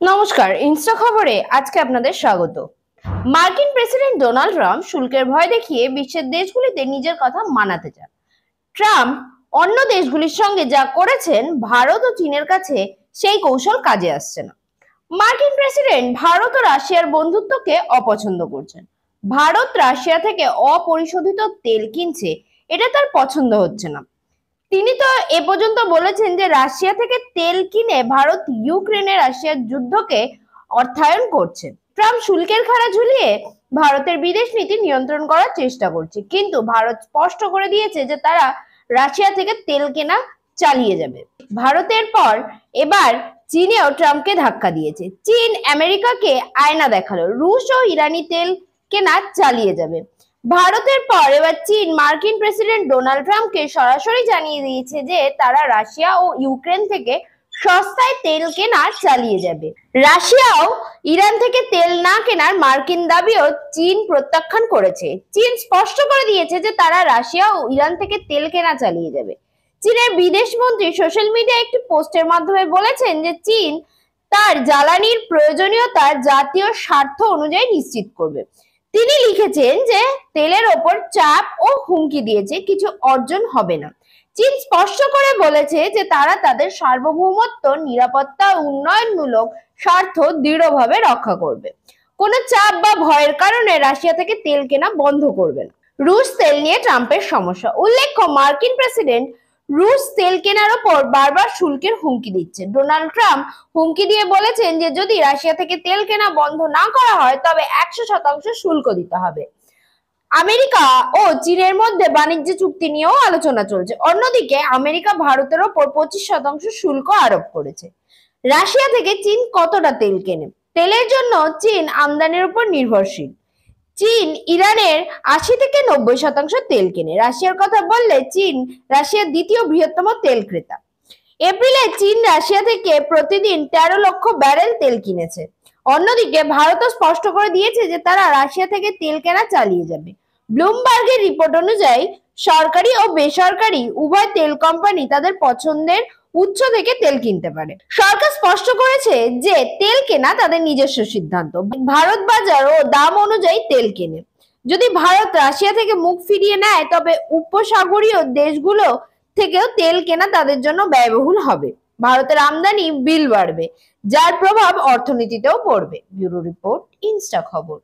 নমস্কার, ইনস্টা খবরে আজকে আপনাদের স্বাগত। মার্কিন প্রেসিডেন্ট ডোনাল্ড ট্রাম্প শুল্কের ভয় দেখিয়ে বিশ্বের দেশগুলিতে নিজের কথা মানাতে চান। ট্রাম্প অন্য দেশগুলির সঙ্গে যা করেছেন, ভারত ও চীনের কাছে সেই কৌশল কাজে আসছে না। মার্কিন প্রেসিডেন্ট ভারত ও রাশিয়ার বন্ধুত্বকে অপছন্দ করছেন। ভারত রাশিয়া থেকে অপরিশোধিত তেল কিনছে, এটা তার পছন্দ হচ্ছে না। তিনি তো এ পর্যন্ত বলেছেন যে রাশিয়া থেকে তেল কিনে ভারত ইউক্রেনে রাশিয়ার যুদ্ধকে অর্থায়ন করছে। ট্রাম্প শুল্কের খাড়া ঝুলিয়ে ভারতের বিদেশ নীতি নিয়ন্ত্রণ করার চেষ্টা করছে, কিন্তু ভারত স্পষ্ট করে দিয়েছে যে তারা রাশিয়া থেকে তেল কেনা চালিয়ে যাবে। ভারতের পর এবার চীনেও ট্রাম্পকে ধাক্কা দিয়েছে। চীন আমেরিকাকে আয়না দেখালো, রুশ ও ইরানি তেল কেনা চালিয়ে যাবে। ভারতের পর এবার চীন মার্কিন প্রেসিডেন্ট ডোনাল্ড ট্রাম্পকে সরাসরি জানিয়ে দিয়েছে যে তারা রাশিয়া ও ইউক্রেন থেকে সস্তায় তেল কেনা চালিয়ে যাবে। রাশিয়াও ইরান থেকে তেল না কেনার মার্কিন দাবিও চীন প্রত্যাখ্যান করেছে। চীন স্পষ্ট করে দিয়েছে যে তারা রাশিয়া ও ইরান থেকে তেল কেনা চালিয়ে যাবে। চীনের বিদেশ মন্ত্রী সোশ্যাল মিডিয়ায় একটি পোস্টের মাধ্যমে বলেছেন যে চীন তার জ্বালানির প্রয়োজনীয়তা জাতীয় স্বার্থ অনুযায়ী নিশ্চিত করবে। তিনি লিখেছেন যে তেলের ওপর চাপ ও হুমকি দিয়েছে, কিছু অর্জন হবে না। চীন স্পষ্ট করে বলেছে যে তারা তাদের সার্বভৌমত্ব, নিরাপত্তা ও উন্নয়নমূলক স্বার্থ দৃঢ়ভাবে রক্ষা করবে। কোনো চাপ বা ভয়ের কারণে রাশিয়া থেকে তেল কেনা বন্ধ করবে না। রুশ তেল নিয়ে ট্রাম্পের সমস্যা। উল্লেখ্য, মার্কিন প্রেসিডেন্ট রুশ তেল কেনার ওপর বারবার শুল্কের হুমকি দিচ্ছে। ডোনাল্ড ট্রাম্প হুমকি দিয়ে বলেছেন যে যদি রাশিয়া থেকে তেল কেনা বন্ধ না করা হয় তবে 100% শুল্ক দিতে হবে। আমেরিকা ও চীনের মধ্যে বাণিজ্য চুক্তি নিয়েও আলোচনা চলছে। অন্যদিকে আমেরিকা ভারতের ওপর 25% শুল্ক আরোপ করেছে। রাশিয়া থেকে চীন কতটা তেল কেনে? তেলের জন্য চীন আমদানির উপর নির্ভরশীল। চীন ইরানের 80 থেকে 90% তেল কেনে। রাশিয়ার কথা বললে চীন রাশিয়ার দ্বিতীয় বৃহত্তম তেল ক্রেতা। এপ্রিলে চীন রাশিয়া থেকে প্রতিদিন 13 লক্ষ ব্যারেল তেল কিনেছে। অন্যদিকে ভারতও স্পষ্ট করে দিয়েছে যে তারা রাশিয়া থেকে তেল কেনা চালিয়ে যাবে। ব্লুমবার্গের রিপোর্ট অনুযায়ী সরকারি ও বেসরকারি উভয় তেল কোম্পানি তাদের পছন্দের উৎস থেকে তেল কিনতে পারে। সরকার স্পষ্ট করেছে যে তেল কেনা তাদের নিজস্ব সিদ্ধান্ত। ভারত বাজার ও দাম অনুযায়ী তেল কেনে। যদি ভারত রাশিয়া থেকে মুখ ফিরিয়ে নেয় তবে উপসাগরীয় দেশগুলো থেকেও তেল কেনা তাদের জন্য ব্যয়বহুল হবে। ভারতের আমদানি বিল বাড়বে, যার প্রভাব অর্থনীতিতেও পড়বে। ব্যুরো রিপোর্ট, ইনস্টা খবর।